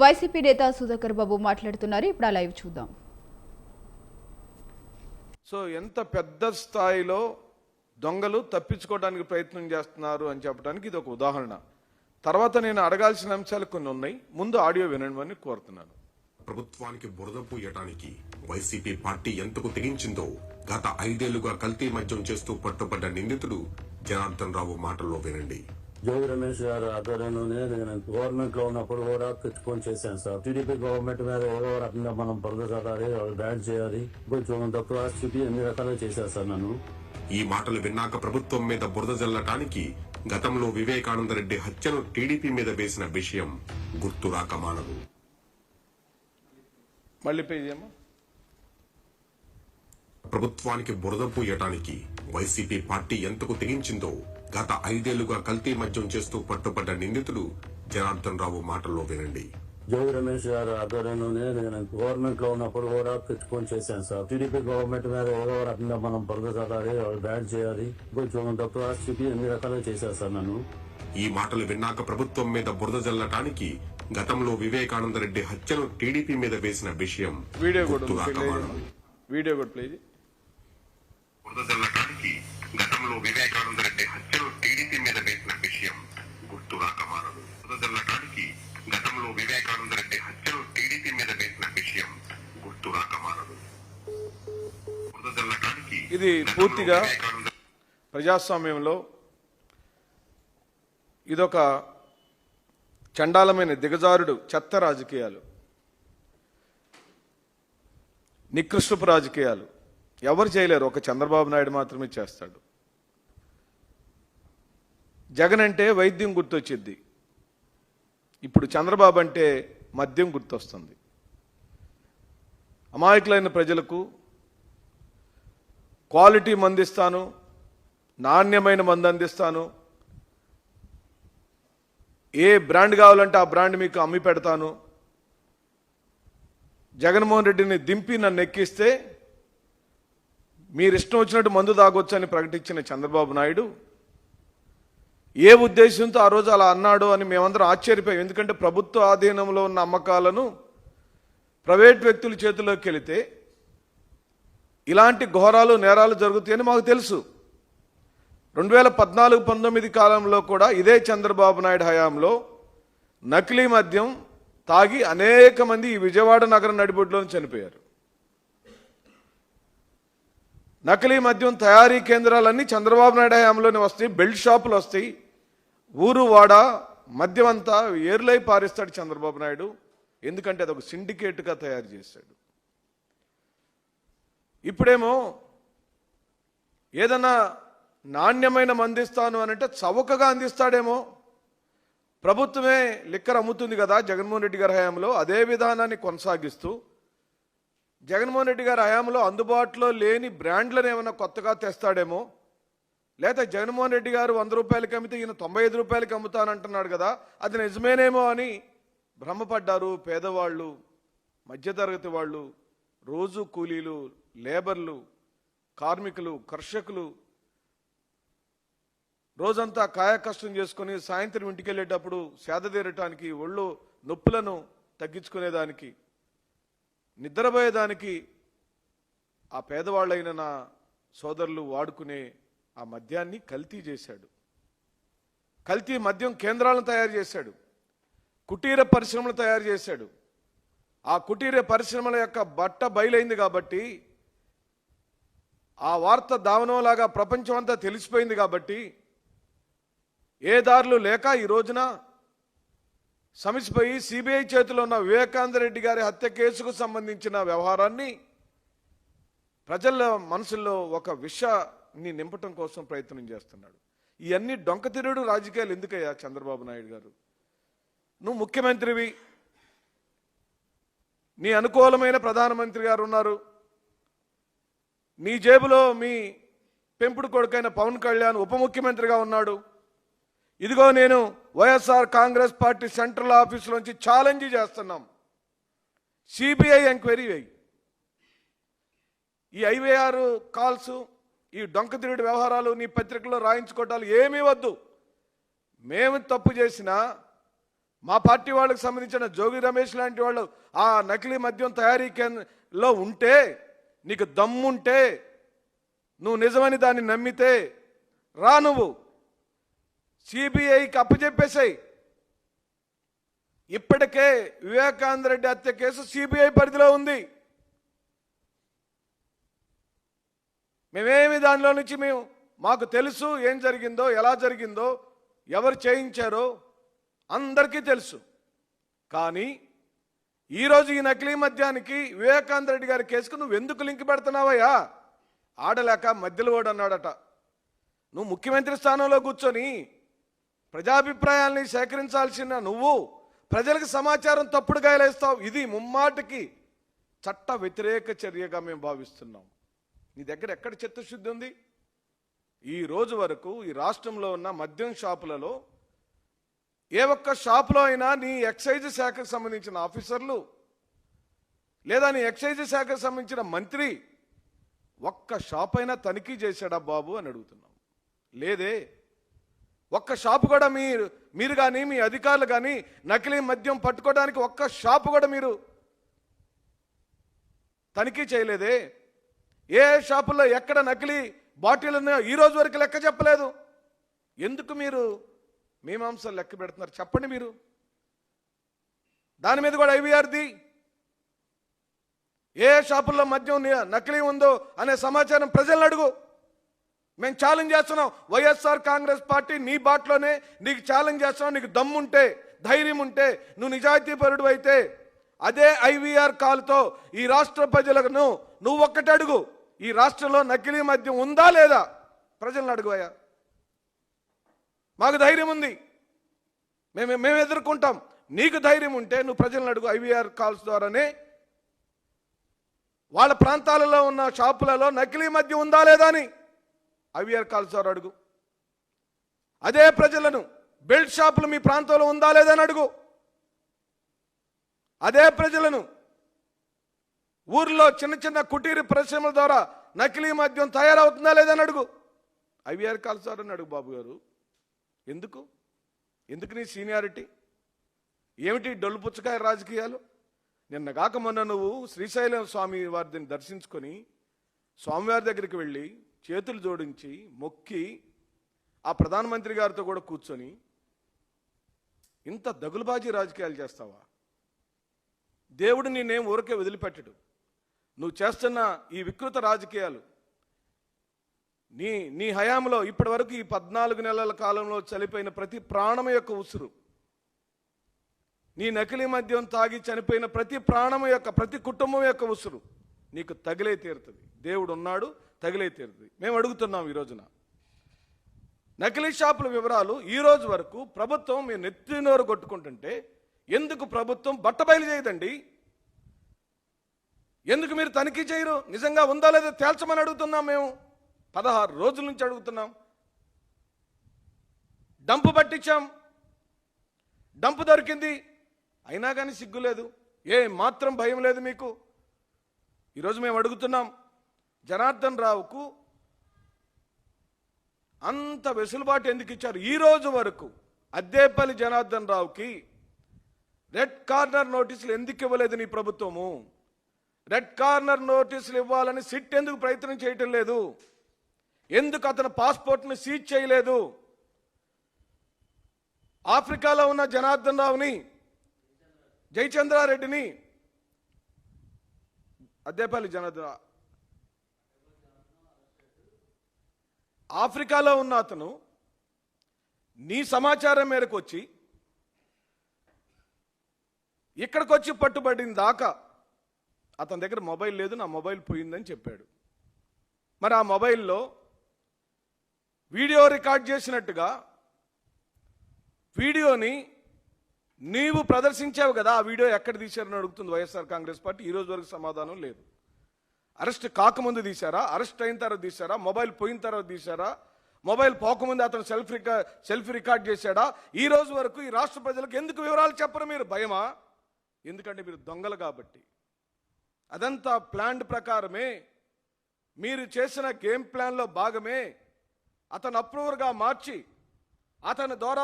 YCP నేత సుధాకర్ బాబు మాట్లాడుతున్నారు. ఇప్పుడు ఆ లైవ్ చూద్దాం. సో ఎంత పెద్ద స్థాయిలో దొంగలు తప్పించుకోవడానికి ప్రయత్నం చేస్తున్నారు అని చెప్పడానికి ఇది ఒక ఉదాహరణ. తర్వాత నేను అడగాల్సిన అంశాలు కొన్ని ఉన్నాయి. ముందు ఆడియో వినమని కోరుతున్నాను. ప్రభుత్వానికి బురద పూయటానికి వైసీపీ పార్టీ ఎంతకు తెగించిందో గత 5 ఏళ్లుగా కల్తీ మద్యం చేస్తూ పట్టుబడ్డ నిందితుడు జనార్దన్ రావు మాటల్లో వినండి. జోగి రమేష్ గారు ఆధ్వర్యంలోనే నేను గవర్నమెంట్ లో ఉన్నప్పుడు కూడా తెచ్చుకొని చేశాను సార్. టీడీపీ గవర్నమెంట్ మీద ఏదో రకంగా మనం బురద చల్లాలి, వాళ్ళు బ్యాన్ చేయాలి, కొంచెం తక్కువ చూపి అన్ని రకాలుగా చేశారు సార్. నన్ను ఈ మాటలు విన్నాక ప్రభుత్వం మీద బురద జల్లటానికి గతంలో వివేకానంద రెడ్డి హత్యను టీడీపీ మీద వేసిన విషయం గుర్తు రాక మానదు. మళ్ళీ పేజేమో. ప్రభుత్వానికి బురద పూయటానికి వైసీపీ పార్టీ ఎంతకు తెగించిందో గత 5 ఏళ్లుగా కల్తీ మద్యం చేస్తూ పట్టుబడ్డ నిందితుడు జనార్దన్ రావు మాటల్లో వినండి. జోగి రమేష్ గారు ఆధ్వర్యంలోనే నేను గవర్నమెంట్ లో ఉన్నప్పుడు కూడా తెచ్చుకొని చేశాను సార్. టీడీపీ గవర్నమెంట్ మీద ఏదో రకంగా మనం బురద చల్లాలి, వాళ్ళు బ్యాన్ చేయాలి, కొంచెం తక్కువ చూపి అన్ని రకాలుగా చేశారు సార్. నన్ను ఈ మాటలు విన్నాక ప్రభుత్వం మీద బురద జల్లటానికి గతంలో వివేకానంద రెడ్డి హత్యను టీడీపీ మీద వేసిన విషయం గుర్తు రాక మానదు. వీడియో కూడా ప్లే చేయి. బురద జల్లటానికి గతంలో వివేకానంద రెడ్డి హత్యను టీడీపీ మీద వేసిన విషయం గుర్తు రాక మానదు. బురద జల్లటానికి గతంలో వివేకానంద రెడ్డి హత్యను టీడీపీ మీద వేసిన విషయం గుర్తు రాక మానదు. బురద జల్లటానికి ఇది పూర్తిగా ప్రజాస్వామ్యంలో ఇదొక చండాలమైన దిగజారుడు చెత్త రాజకీయాలు, నికృష్టపు రాజకీయాలు ఎవరు చేయలేరు. ఒక చంద్రబాబు నాయుడు మాత్రమే చేస్తాడు. జగన్ అంటే వైద్యం గుర్తొచ్చిద్ది, ఇప్పుడు చంద్రబాబు అంటే మద్యం గుర్తొస్తుంది. అమాయకులైన ప్రజలకు క్వాలిటీ మందిస్తాను, నాణ్యమైన మందు అందిస్తాను, ఏ బ్రాండ్ కావాలంటే ఆ బ్రాండ్ మీకు అమ్మి పెడతాను, జగన్మోహన్ రెడ్డిని దింపి నన్ను ఎక్కిస్తే మీరు ఇష్టం వచ్చినట్టు మందు తాగొచ్చని ప్రకటించిన చంద్రబాబు నాయుడు ఏ ఉద్దేశంతో ఆ రోజు అలా అన్నాడు అని మేమందరం ఆశ్చర్యపోయాం. ఎందుకంటే ప్రభుత్వ ఆధీనంలో ఉన్న అమ్మకాలను ప్రైవేట్ వ్యక్తుల చేతిలోకి వెళితే ఇలాంటి ఘోరాలు నేరాలు జరుగుతాయని మాకు తెలుసు. 2014-19 కాలంలో కూడా ఇదే చంద్రబాబు నాయుడు హయాంలో నకిలీ మద్యం తాగి అనేక మంది ఈ విజయవాడ నగరం నడిబొడ్డులో చనిపోయారు. నకిలీ మద్యం తయారీ కేంద్రాలన్నీ చంద్రబాబు నాయుడు హయాంలోనే వస్తాయి, బెల్ట్ షాపులు వస్తాయి, ఊరు వాడ మద్యం అంతా ఏర్లై పారిస్తాడు చంద్రబాబు నాయుడు. ఎందుకంటే అదొక సిండికేట్గా తయారు చేశాడు. ఇప్పుడేమో ఏదన్నా నాణ్యమైన మందిస్తాను అని అంటే చౌకగా అందిస్తాడేమో. ప్రభుత్వమే లిక్కర్ అమ్ముతుంది కదా జగన్మోహన్ రెడ్డి గారి హయాంలో, అదే విధానాన్ని కొనసాగిస్తూ జగన్మోహన్ రెడ్డి గారి హయాంలో అందుబాటులో లేని బ్రాండ్లను ఏమైనా కొత్తగా తెస్తాడేమో. లేదా జగన్మోహన్ రెడ్డి గారు 100 రూపాయలకి అమ్మితే ఈయన 95 రూపాయలకి అమ్ముతానంటున్నాడు కదా, అది నిజమేనేమో అని భ్రమపడ్డారు పేదవాళ్ళు, మధ్యతరగతి వాళ్ళు, రోజు కూలీలు, లేబర్లు, కార్మికులు, కర్షకులు రోజంతా కాయకష్టం చేసుకుని సాయంత్రం ఇంటికి వెళ్ళేటప్పుడు సేద తీరటానికి, ఒళ్ళు నొప్పులను తగ్గించుకునేదానికి, నిద్రపోయేదానికి ఆ పేదవాళ్ళైన నా సోదరులు వాడుకునే ఆ మద్యాన్ని కల్తీ చేశాడు. కల్తీ మద్యం కేంద్రాలను తయారు చేశాడు, కుటీర పరిశ్రమలు తయారు చేశాడు. ఆ కుటీర పరిశ్రమల యొక్క బట్ట బయలైంది కాబట్టి, ఆ వార్త దావనంలాగా ప్రపంచం అంతా తెలిసిపోయింది కాబట్టి ఏ దారులు లేక ఈ రోజున సమిసిపోయి సిబిఐ చేతిలో ఉన్న వివేకానంద రెడ్డి గారి హత్య కేసుకు సంబంధించిన వ్యవహారాన్ని ప్రజల మనసుల్లో ఒక విషాన్ని నింపటం కోసం ప్రయత్నం చేస్తున్నాడు. ఇవన్నీ డొంకతిరుడు రాజకీయాలు ఎందుకయ్యా చంద్రబాబు నాయుడు గారు? నువ్వు ముఖ్యమంత్రివి, నీ అనుకూలమైన ప్రధానమంత్రి గారు ఉన్నారు, నీ జేబులో మీ పెంపుడు కొడుకైన పవన్ కళ్యాణ్ ఉప ముఖ్యమంత్రిగా ఉన్నాడు. ఇదిగో నేను వైఎస్ఆర్ కాంగ్రెస్ పార్టీ సెంట్రల్ ఆఫీసులోంచి ఛాలెంజ్ చేస్తున్నాం, సిబిఐ ఎంక్వైరీ వేయి. ఈ ఐవీఆర్ కాల్స్, ఈ డొంకతిరుడు వ్యవహారాలు నీ పత్రికల్లో రాయించుకోవటాలు ఏమీ వద్దు. మేము తప్పు చేసినా మా పార్టీ వాళ్ళకి సంబంధించిన జోగి రమేష్ లాంటి వాళ్ళు ఆ నకిలీ మద్యం తయారీ కేంద్రంలో ఉంటే, నీకు దమ్ముంటే, నువ్వు నిజమని దాన్ని నమ్మితే రా, నువ్వు సిబిఐకి అప్పచెప్పేసాయి. ఇప్పటికే వివేకానంద రెడ్డి హత్య కేసు సిబిఐ పరిధిలో ఉంది. మేమేమి దానిలో నుంచి మాకు తెలుసు ఏం జరిగిందో, ఎలా జరిగిందో, ఎవరు చేయించారో అందరికీ తెలుసు. కానీ ఈరోజు ఈ నకిలీ మద్యానికి వివేకానంద రెడ్డి గారి కేసుకు నువ్వు ఎందుకు లింక్ పెడుతున్నావయ్యా? ఆడలేక మధ్యలో వాడు అన్నాడట. నువ్వు ముఖ్యమంత్రి స్థానంలో కూర్చొని ప్రజాభిప్రాయాల్ని సేకరించాల్సిన నువ్వు ప్రజలకు సమాచారం తప్పుడుగా వేస్తావు. ఇది ముమ్మాటికి చట్ట వ్యతిరేక చర్యగా మేము భావిస్తున్నాం. నీ దగ్గర ఎక్కడ చిత్తశుద్ధి ఉంది? ఈ రోజు వరకు ఈ రాష్ట్రంలో ఉన్న మద్యం షాపులలో ఏ ఒక్క షాపులో అయినా నీ ఎక్సైజ్ శాఖకు సంబంధించిన ఆఫీసర్లు లేదా నీ ఎక్సైజ్ శాఖకు సంబంధించిన మంత్రి ఒక్క షాప్ అయినా తనిఖీ చేశాడా బాబు అని అడుగుతున్నాం. లేదే. ఒక్క షాపు కూడా మీరు కానీ మీ అధికారులు కానీ నకిలీ మద్యం పట్టుకోవడానికి ఒక్క షాపు కూడా మీరు తనిఖీ చేయలేదే. ఏ షాపుల్లో ఎక్కడ నకిలీ బాటిల్ ఉన్నాయో ఈ రోజు వరకు లెక్క చెప్పలేదు. ఎందుకు మీరు మీమాంసలు లెక్క పెడుతున్నారు చెప్పండి. మీరు దాని మీద కూడా ఐవీఆర్ది ఏ షాపుల్లో మద్యం నకిలీ ఉందో అనే సమాచారం ప్రజలను అడుగు. మేము ఛాలెంజ్ చేస్తున్నాం. వైఎస్ఆర్ కాంగ్రెస్ పార్టీ నీ బాటలోనే నీకు ఛాలెంజ్ చేస్తున్నాం. నీకు దమ్ముంటే, ధైర్యం ఉంటే, నువ్వు నిజాయితీపరుడు అయితే అదే ఐవీఆర్ కాల్తో ఈ రాష్ట్ర ప్రజలకు నువ్వు ఒక్కటి అడుగు. ఈ రాష్ట్రంలో నకిలీ మద్యం ఉందా లేదా ప్రజలను అడుగువయ్యా. మాకు ధైర్యం ఉంది, మేము ఎదుర్కొంటాం. నీకు ధైర్యం ఉంటే నువ్వు ప్రజలను అడుగు. ఐవీఆర్ కాల్స్ ద్వారానే వాళ్ళ ప్రాంతాలలో ఉన్న షాపులలో నకిలీ మద్యం ఉందా లేదా అని ఐవీఆర్ కాల్స్ ద్వారా అడుగు. అదే ప్రజలను బెల్ట్ షాపులు మీ ప్రాంతంలో ఉందా లేదా అని అడుగు. అదే ప్రజలను ఊర్లో చిన్న చిన్న కుటీర పరిశ్రమల ద్వారా నకిలీ మద్యం తయారవుతుందా లేదా అని అడుగు. ఐవీఆర్ కాల్స్ ద్వారా అడుగు బాబు గారు. ఎందుకు నీ సీనియారిటీ ఏమిటి? డొల్లు పుచ్చకాయ రాజకీయాలు. నిన్నగాక మొన్న నువ్వు శ్రీశైలం స్వామి వారిని దర్శించుకొని స్వామివారి దగ్గరికి వెళ్ళి చేతులు జోడించి మొక్కి ఆ ప్రధానమంత్రి గారితో కూడా కూర్చొని ఇంత దగులుబాజీ రాజకీయాలు చేస్తావా? దేవుడు నేనేం ఊరికే వదిలిపెట్టడు. నువ్వు చేస్తున్న ఈ వికృత రాజకీయాలు నీ హయాంలో ఇప్పటి వరకు ఈ 14 నెలల కాలంలో చనిపోయిన ప్రతి ప్రాణం యొక్క ఉసురు, నీ నకిలీ మద్యం తాగి చనిపోయిన ప్రతి ప్రాణం యొక్క, ప్రతి కుటుంబం యొక్క ఉసురు నీకు తగిలే తీరుతుంది. దేవుడు ఉన్నాడు, తగిలే తీరుతుంది. మేము అడుగుతున్నాం ఈ రోజున నకిలీ షాపుల వివరాలు ఈ రోజు వరకు ప్రభుత్వం మేము నెత్తినోరు కొట్టుకుంటుంటే ఎందుకు ప్రభుత్వం బట్టబయలు చేయదండి? ఎందుకు మీరు తనిఖీ చేయరు? నిజంగా ఉందా లేదా తేల్చమని అడుగుతున్నాం. మేము 16 రోజుల నుంచి అడుగుతున్నాం. డంపు పట్టించాం, డంపు దొరికింది, అయినా కానీ సిగ్గు లేదు, ఏ మాత్రం భయం లేదు మీకు. ఈరోజు మేము అడుగుతున్నాం, జనార్దన్ రావుకు అంత వెసులుబాటు ఎందుకు ఇచ్చారు? ఈ రోజు వరకు అద్దేపల్లి జనార్దన్ రావుకి రెడ్ కార్నర్ నోటీసులు ఎందుకు ఇవ్వలేదు నీ ప్రభుత్వము? రెడ్ కార్నర్ నోటీసులు ఇవ్వాలని సిట్ ఎందుకు ప్రయత్నం చేయటం లేదు? ఎందుకు అతని పాస్పోర్ట్ని సీజ్ చేయలేదు? ఆఫ్రికాలో ఉన్న జనార్దన్ రావుని, జయచంద్రారెడ్డిని, అద్దేపల్లి జనార్దన్ ఆఫ్రికాలో ఉన్న అతను నీ సమాచారం మేరకు వచ్చి ఇక్కడికి వచ్చి పట్టుబడిన దాకా అతని దగ్గర మొబైల్ లేదు, నా మొబైల్ పోయిందని చెప్పాడు. మరి ఆ మొబైల్లో వీడియో రికార్డ్ చేసినట్టుగా వీడియోని నీవు ప్రదర్శించావు కదా, ఆ వీడియో ఎక్కడ తీశారని అడుగుతుంది వైఎస్ఆర్ కాంగ్రెస్ పార్టీ. ఈ రోజు వరకు సమాధానం లేదు. అరెస్ట్ కాకముందు తీశారా, అరెస్ట్ అయిన తర్వాత తీశారా, మొబైల్ పోయిన తర్వాత తీశారా, మొబైల్ పోకముందు అతను సెల్ఫీ రికార్డ్ చేశాడా? ఈ రోజు వరకు ఈ రాష్ట్ర ప్రజలకు ఎందుకు వివరాలు చెప్పరు? మీరు భయమా? ఎందుకంటే మీరు దొంగలు కాబట్టి. అదంతా ప్లాన్ ప్రకారమే, మీరు చేసిన గేమ్ ప్లాన్లో భాగమే. అతను అప్రూవర్గా మార్చి అతని ద్వారా